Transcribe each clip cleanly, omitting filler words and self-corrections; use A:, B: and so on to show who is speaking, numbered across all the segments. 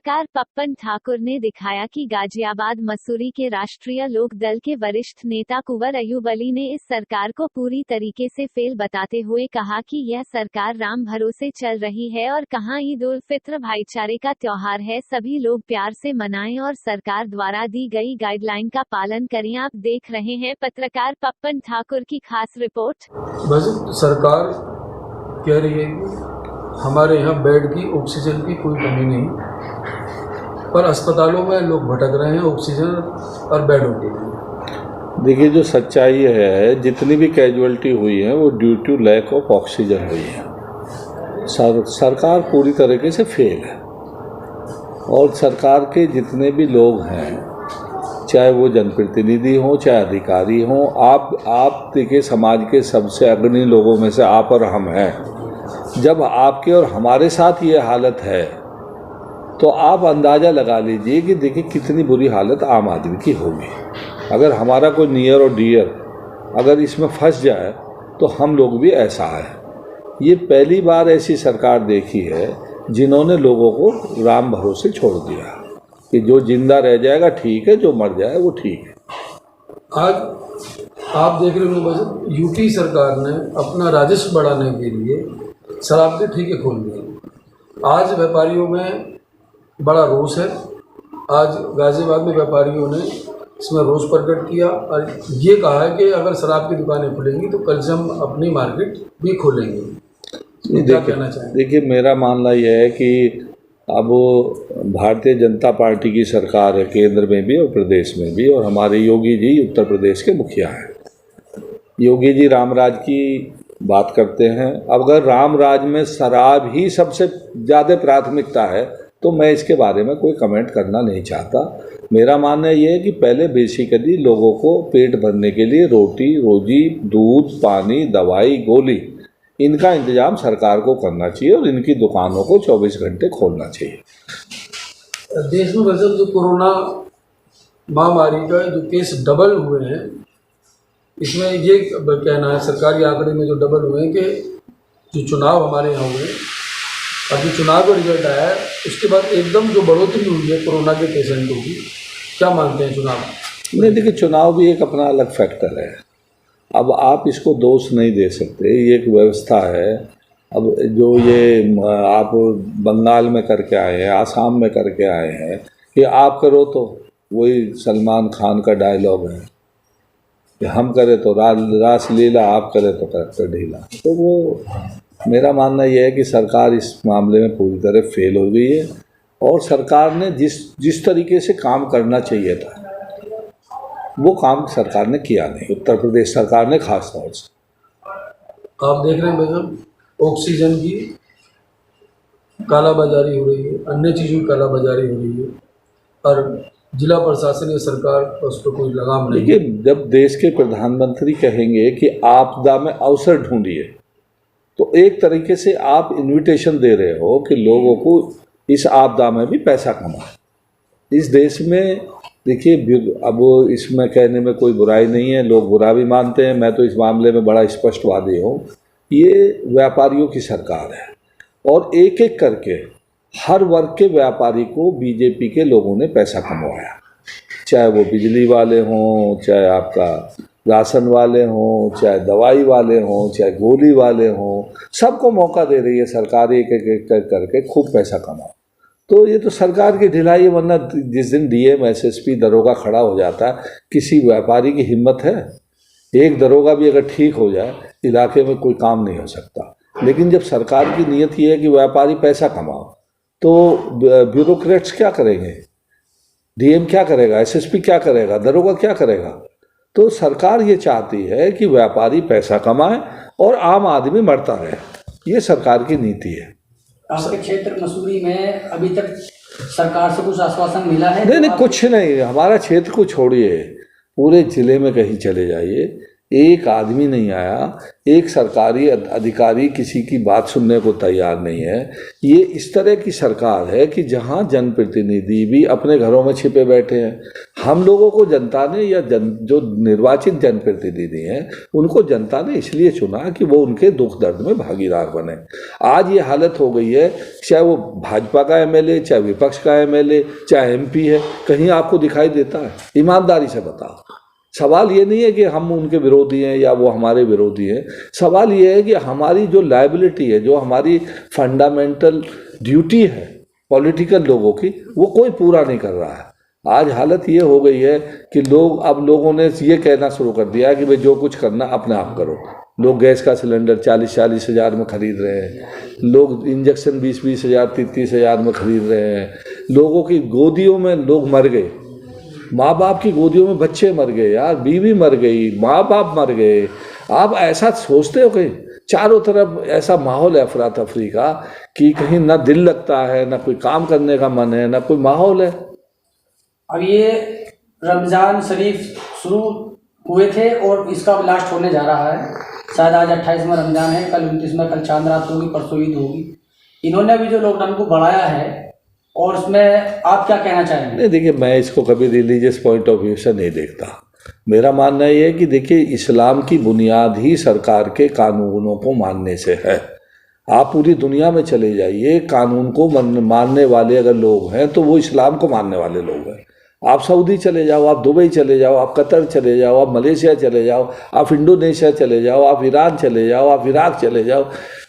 A: पत्रकार पप्पन ठाकुर ने दिखाया कि गाजियाबाद मसूरी के राष्ट्रीय लोक दल के वरिष्ठ नेता कुंवर अयूब अली ने इस सरकार को पूरी तरीके से फेल बताते हुए कहा कि यह सरकार राम भरोसे चल रही है और कहा ईद उल फित्र भाईचारे का त्योहार है, सभी लोग प्यार से मनाएं और सरकार द्वारा दी गई गाइडलाइन का पालन करें। आप देख रहे हैं पत्रकार पप्पन ठाकुर की खास रिपोर्ट।
B: बस सरकार कह रही है कि हमारे यहाँ बेड की ऑक्सीजन की कोई कमी नहीं, पर अस्पतालों में लोग भटक रहे हैं ऑक्सीजन और बेडों के लिए।
C: देखिए, जो सच्चाई है, जितनी भी कैजुअलिटी हुई है वो due to lack of oxygen हुई है। सरकार पूरी तरीके से फेल है और सरकार के जितने भी लोग हैं, चाहे वो जनप्रतिनिधि हों चाहे अधिकारी हों, आप देखिए समाज के सबसे अग्रणी लोगों में से आप और हम हैं। जब आपके और हमारे साथ ये हालत है तो आप अंदाज़ा लगा लीजिए कि देखिए कितनी बुरी हालत आम आदमी की होगी। अगर हमारा कोई नियर और डियर अगर इसमें फंस जाए तो हम लोग भी ऐसा है। ये पहली बार ऐसी सरकार देखी है जिन्होंने लोगों को राम भरोसे छोड़ दिया कि जो जिंदा रह जाएगा ठीक है, जो मर जाए वो ठीक है।
B: आज आप देख रहे होंगे यूपी सरकार ने अपना राजस्व बढ़ाने के लिए शराब के ठेके खोल दिए। आज व्यापारियों में बड़ा रोष है। आज गाजियाबाद में व्यापारियों ने इसमें रोष प्रकट किया और ये कहा है कि अगर शराब की दुकानें खुलेंगी तो कल से हम अपनी मार्केट भी खोलेंगे। क्या कहना चाहेंगे?
C: देखिए, मेरा मानना यह है कि अब भारतीय जनता पार्टी की सरकार है, केंद्र में भी और प्रदेश में भी, और हमारे योगी जी उत्तर प्रदेश के मुखिया हैं। योगी जी रामराज की बात करते हैं। अब अगर रामराज में शराब ही सबसे ज़्यादा प्राथमिकता है तो मैं इसके बारे में कोई कमेंट करना नहीं चाहता। मेरा मानना ये है कि पहले बेसिकली लोगों को पेट भरने के लिए रोटी रोजी, दूध, पानी, दवाई, गोली, इनका इंतजाम सरकार को करना चाहिए और इनकी दुकानों को 24 घंटे खोलना चाहिए।
B: देश में वैसे जो कोरोना महामारी का जो केस डबल हुए हैं, इसमें ये कहना है सरकारी आंकड़े में जो डबल हुए हैं कि जो चुनाव हमारे यहाँ हुए, अभी चुनाव का रिजल्ट आया है उसके बाद एकदम जो बढ़ोतरी हुई है कोरोना के पेशेंटों की। क्या मानते हैं चुनाव?
C: नहीं, देखिए, चुनाव भी एक अपना अलग फैक्टर है। अब आप इसको दोष नहीं दे सकते, ये एक व्यवस्था है। अब जो ये आप बंगाल में करके आए हैं, आसाम में करके आए हैं कि आप करो तो वही सलमान खान का डायलॉग है कि हम करें तो रास लीला, आप करें तो करेक्टर ढीला। तो वो मेरा मानना यह है कि सरकार इस मामले में पूरी तरह फेल हो गई है और सरकार ने जिस तरीके से काम करना चाहिए था वो काम सरकार ने किया नहीं, उत्तर प्रदेश सरकार ने खास तौर से।
B: आप देख रहे हैं भाई ऑक्सीजन की कालाबाजारी हो रही है, अन्य चीज़ों की कालाबाजारी हो रही है और जिला प्रशासन या सरकार उस पर कोई लगाम नहीं।
C: देखिए, जब देश के प्रधानमंत्री कहेंगे कि आपदा में अवसर ढूंढिए तो एक तरीके से आप इनविटेशन दे रहे हो कि लोगों को इस आपदा में भी पैसा कमाए। इस देश में देखिए, अब इसमें कहने में कोई बुराई नहीं है, लोग बुरा भी मानते हैं, मैं तो इस मामले में बड़ा स्पष्टवादी हूँ। ये व्यापारियों की सरकार है और एक एक करके हर वर्ग के व्यापारी को बीजेपी के लोगों ने पैसा कमवाया, चाहे वो बिजली वाले हों, चाहे आपका राशन वाले हों, चाहे दवाई वाले हों, चाहे गोली वाले हों, सबको मौका दे रही है सरकार एक एक करके खूब पैसा कमाओ। तो ये तो सरकार की ढिलाई है, वरना जिस दिन डीएम एसएसपी दरोगा खड़ा हो जाता है, किसी व्यापारी की हिम्मत है? एक दरोगा भी अगर ठीक हो जाए इलाके में कोई काम नहीं हो सकता। लेकिन जब सरकार की नीयत ये है कि व्यापारी पैसा कमाओ तो ब्यूरोक्रेट्स क्या करेंगे? डीएम क्या करेगा? एसएसपी क्या करेगा? दरोगा क्या करेगा? तो सरकार ये चाहती है कि व्यापारी पैसा कमाए और आम आदमी मरता रहे। ये सरकार की नीति है।
D: आपके क्षेत्र मसूरी में अभी तक सरकार से कुछ आश्वासन मिला है?
C: नहीं, कुछ नहीं। हमारा क्षेत्र को छोड़िए, पूरे ज़िले में कहीं चले जाइए, एक आदमी नहीं आया, एक सरकारी अधिकारी किसी की बात सुनने को तैयार नहीं है। ये इस तरह की सरकार है कि जहां जनप्रतिनिधि भी अपने घरों में छिपे बैठे हैं। हम लोगों को जनता ने या जो निर्वाचित जनप्रतिनिधि हैं उनको जनता ने इसलिए चुना कि वो उनके दुख दर्द में भागीदार बने। आज ये हालत हो गई है, चाहे वो भाजपा का एमएलए, चाहे विपक्ष का एमएलए, चाहे एमपी है, कहीं आपको दिखाई देता है? ईमानदारी से बताओ। सवाल ये नहीं है कि हम उनके विरोधी हैं या वो हमारे विरोधी हैं, सवाल ये है कि हमारी जो लायबिलिटी है, जो हमारी फंडामेंटल ड्यूटी है पॉलिटिकल लोगों की, वो कोई पूरा नहीं कर रहा है। आज हालत ये हो गई है कि लोगों ने ये कहना शुरू कर दिया कि भाई जो कुछ करना अपने आप करो। लोग गैस का सिलेंडर 40-40 हज़ार में खरीद रहे हैं, लोग इंजेक्शन 20-20 हज़ार 30-30 हज़ार में खरीद रहे हैं, लोगों की गोदियों में लोग मर गए, माँ बाप की गोदियों में बच्चे मर गए यार, बीवी मर गई, माँ बाप मर गए। आप ऐसा सोचते हो कि चारों तरफ ऐसा माहौल है अफरा तफरी का कि कहीं ना दिल लगता है, ना कोई काम करने का मन है, ना कोई माहौल है।
D: अब ये रमज़ान शरीफ शुरू हुए थे और इसका लास्ट होने जा रहा है। शायद आज 28 में रमज़ान है, कल 29 में, कल चांद रात होगी, परसों ईद होगी। इन्होंने भी जो लॉकडाउन को बढ़ाया है और उसमें आप क्या कहना चाहेंगे?
C: नहीं, देखिए, मैं इसको कभी रिलीजियस पॉइंट ऑफ व्यू से नहीं देखता। मेरा मानना ये है कि देखिए, इस्लाम की बुनियाद ही सरकार के कानूनों को मानने से है। आप पूरी दुनिया में चले जाइए, कानून को मानने वाले अगर लोग हैं तो वो इस्लाम को मानने वाले लोग हैं। आप सऊदी चले जाओ, आप दुबई चले जाओ, आप कतर चले जाओ, आप मलेशिया चले जाओ, आप इंडोनेशिया चले जाओ, आप ईरान चले जाओ, आप इराक चले जाओ।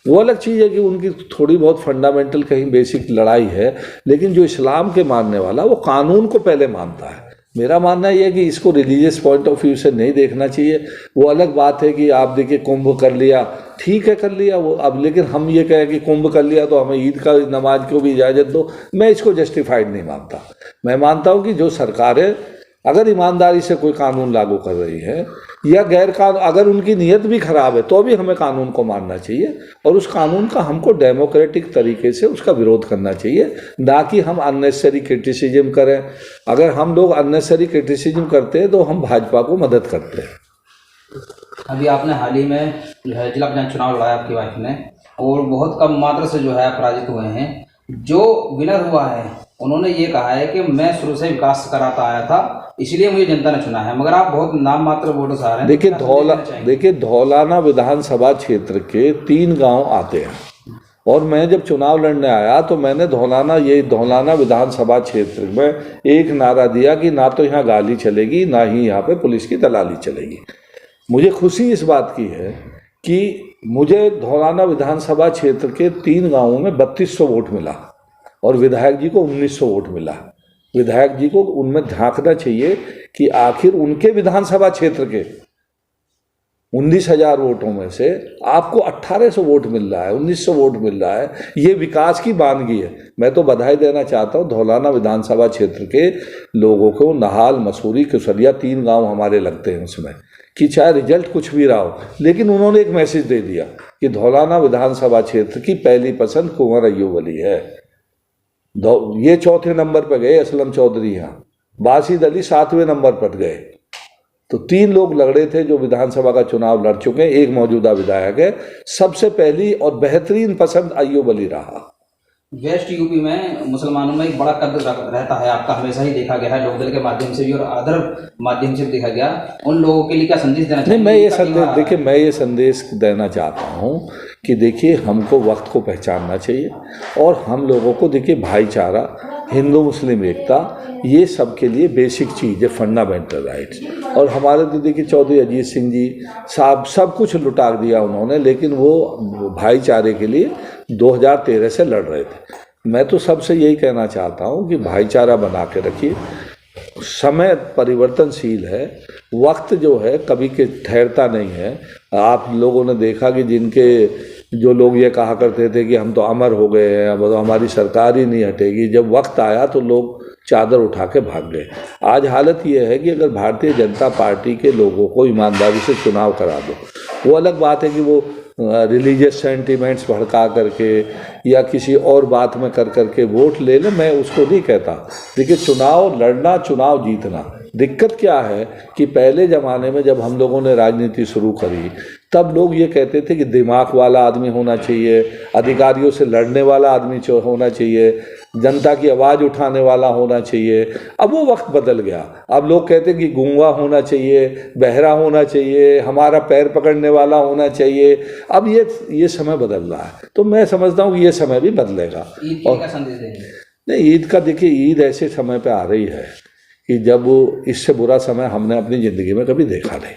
C: वो अलग चीज़ है कि उनकी थोड़ी बहुत फंडामेंटल कहीं बेसिक लड़ाई है, लेकिन जो इस्लाम के मानने वाला वो कानून को पहले मानता है। मेरा मानना ये है कि इसको रिलीजियस पॉइंट ऑफ व्यू से नहीं देखना चाहिए। वो अलग बात है कि आप देखिए कुंभ कर लिया, ठीक है कर लिया वो, अब लेकिन हम ये कहें कि कुंभ कर लिया तो हमें ईद का नमाज को भी इजाज़त दो, मैं इसको जस्टिफाइड नहीं मानता। मैं मानता हूँ कि जो सरकारें अगर ईमानदारी से कोई कानून लागू कर रही है या गैर कानून, अगर उनकी नीयत भी खराब है तो भी हमें कानून को मानना चाहिए और उस कानून का हमको डेमोक्रेटिक तरीके से उसका विरोध करना चाहिए, ना कि हम अननेसेसरी क्रिटिसिज्म करें। अगर हम लोग अननेसेसरी क्रिटिसिज्म करते हैं तो हम भाजपा को मदद करते हैं।
E: अभी आपने हाल ही में जो है जिला पंचायत चुनाव लड़ाया आपकी वाइफ ने, और बहुत कम मात्रा से जो है पराजित हुए हैं। जो विनर हुआ है उन्होंने ये कहा है कि मैं शुरू से विकास कराता आया था, इसलिए मुझे जनता ने चुना है, मगर आप बहुत नाम मात्र वोटों से आ रहे हैं।
C: देखिए धौलाना विधानसभा क्षेत्र के 3 गांव आते हैं और मैं जब चुनाव लड़ने आया तो मैंने धौलाना विधानसभा क्षेत्र में एक नारा दिया कि ना तो यहाँ गाली चलेगी, ना ही यहाँ पे पुलिस की दलाली चलेगी। मुझे खुशी इस बात की है कि मुझे धौलाना विधानसभा क्षेत्र के 3 गाँवों में 3200 वोट मिला और विधायक जी को 1900 वोट मिला। विधायक जी को उनमें झांकना चाहिए कि आखिर उनके विधानसभा क्षेत्र के 19,000 वोटों में से आपको 1800 वोट मिल रहा है, 1900 वोट मिल रहा है। ये विकास की बानगी है। मैं तो बधाई देना चाहता हूँ धौलाना विधानसभा क्षेत्र के लोगों को। नहाल, मसूरी, कुसरिया 3 गांव हमारे लगते हैं उसमें, कि चाहे रिजल्ट कुछ भी रहा हो, लेकिन उन्होंने एक मैसेज दे दिया कि धौलाना विधानसभा क्षेत्र की पहली पसंद कुंवर अय्यूब अली है। ये 4थे नंबर पर गए असलम चौधरी, यहाँ बासिद अली 7वें नंबर पर गए। तो 3 लोग लड़े थे जो विधानसभा का चुनाव लड़ चुके हैं, एक मौजूदा विधायक है। सबसे पहली और बेहतरीन पसंद अय्यूब अली रहा।
E: वेस्ट यूपी में मुसलमानों में एक बड़ा कद रहता है आपका, हमेशा ही देखा गया है, लोकदल के माध्यम से भी और अदर माध्यम से भी देखा गया। उन लोगों के लिए क्या संदेश देना चाहिए?
C: मैं ये संदेश देना चाहता हूँ कि देखिए, हमको वक्त को पहचानना चाहिए और हम लोगों को देखिए भाईचारा, हिंदू मुस्लिम एकता, ये सब के लिए बेसिक चीज़ है, फंडामेंटल राइट्स। और हमारे तो देखिए चौधरी अजीत सिंह जी साहब सब कुछ लुटा दिया उन्होंने, लेकिन वो भाईचारे के लिए 2013 से लड़ रहे थे। मैं तो सबसे यही कहना चाहता हूँ कि भाईचारा बना के रखिए। समय परिवर्तनशील है, वक्त जो है कभी के ठहरता नहीं है। आप लोगों ने देखा कि जो लोग ये कहा करते थे कि हम तो अमर हो गए हैं, अब तो हमारी सरकार ही नहीं हटेगी, जब वक्त आया तो लोग चादर उठा के भाग गए। आज हालत ये है कि अगर भारतीय जनता पार्टी के लोगों को ईमानदारी से चुनाव करा दो, वो अलग बात है कि वो रिलीजियस सेंटिमेंट्स भड़का करके या किसी और बात में कर करके वोट ले लें, मैं उसको नहीं कहता। देखिए, चुनाव लड़ना, चुनाव जीतना, दिक्कत क्या है कि पहले ज़माने में जब हम लोगों ने राजनीति शुरू करी तब लोग ये कहते थे कि दिमाग वाला आदमी होना चाहिए, अधिकारियों से लड़ने वाला आदमी होना चाहिए, जनता की आवाज़ उठाने वाला होना चाहिए। अब वो वक्त बदल गया, अब लोग कहते हैं कि गूंगा होना चाहिए, बहरा होना चाहिए, हमारा पैर पकड़ने वाला होना चाहिए। अब ये समय बदल रहा है, तो मैं समझता हूँ कि ये समय भी बदलेगा।
E: ईद का संदेश देंगे?
C: नहीं, ईद का देखिए, ईद ऐसे समय पे आ रही है कि जब इससे बुरा समय हमने अपनी ज़िंदगी में कभी देखा नहीं।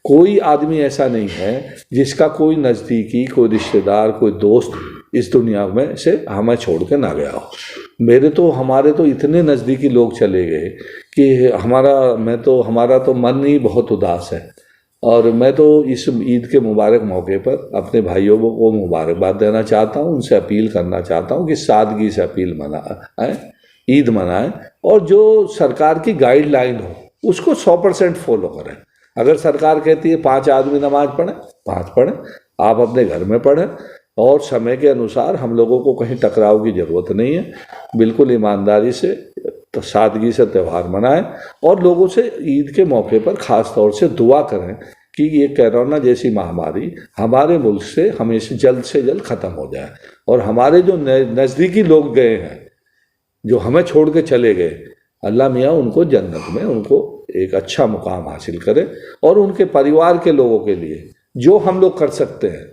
C: कोई आदमी ऐसा नहीं है जिसका कोई नज़दीकी, कोई रिश्तेदार, कोई दोस्त इस दुनिया में से हमें छोड़ के ना गया हो। हमारे तो इतने नज़दीकी लोग चले गए कि हमारा तो मन ही बहुत उदास है। और मैं तो इस ईद के मुबारक मौके पर अपने भाइयों को मुबारकबाद देना चाहता हूँ, उनसे अपील करना चाहता हूँ कि सादगी से ईद मनाएं और जो सरकार की गाइडलाइन हो उसको 100% फॉलो करें। अगर सरकार कहती है 5 आदमी नमाज पढ़ें, 5 पढ़ें, आप अपने घर में पढ़ें और समय के अनुसार। हम लोगों को कहीं टकराव की ज़रूरत नहीं है, बिल्कुल ईमानदारी से तो सादगी से त्यौहार मनाएं और लोगों से ईद के मौके पर ख़ास तौर से दुआ करें कि ये कोरोना जैसी महामारी हमारे मुल्क से हमेशा जल्द से जल्द ख़त्म हो जाए और हमारे जो नज़दीकी लोग गए हैं, जो हमें छोड़ के चले गए, अल्लाह मियाँ उनको जन्नत में उनको एक अच्छा मुकाम हासिल करे। और उनके परिवार के लोगों के लिए जो हम लोग कर सकते हैं,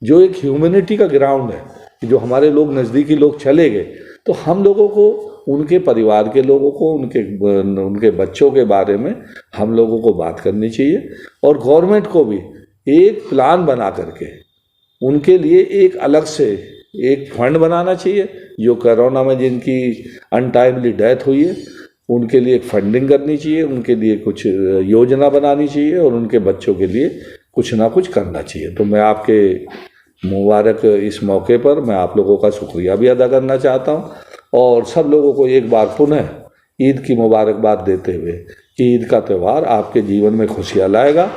C: जो एक ह्यूमैनिटी का ग्राउंड है कि जो हमारे लोग नज़दीकी लोग चले गए, तो हम लोगों को उनके परिवार के लोगों को, उनके बच्चों के बारे में हम लोगों को बात करनी चाहिए। और गवर्नमेंट को भी एक प्लान बना करके उनके लिए एक अलग से एक फंड बनाना चाहिए। जो कोरोना में जिनकी अनटाइमली डेथ हुई है उनके लिए एक फंडिंग करनी चाहिए, उनके लिए कुछ योजना बनानी चाहिए और उनके बच्चों के लिए कुछ ना कुछ करना चाहिए। तो मैं आपके मुबारक इस मौके पर मैं आप लोगों का शुक्रिया भी अदा करना चाहता हूँ और सब लोगों को एक बार पुनः ईद की मुबारकबाद देते हुए कि ईद का त्यौहार आपके जीवन में खुशियाँ लाएगा।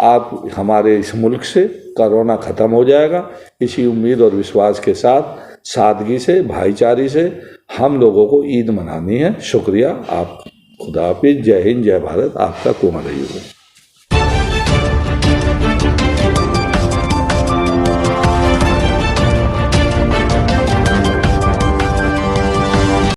C: आप हमारे इस मुल्क से कोरोना ख़त्म हो जाएगा, इसी उम्मीद और विश्वास के साथ सादगी से, भाईचारे से हम लोगों को ईद मनानी है। शुक्रिया। आप खुदा हाफिज़। जय हिंद, जय भारत। आपका कुमार अय्यूब।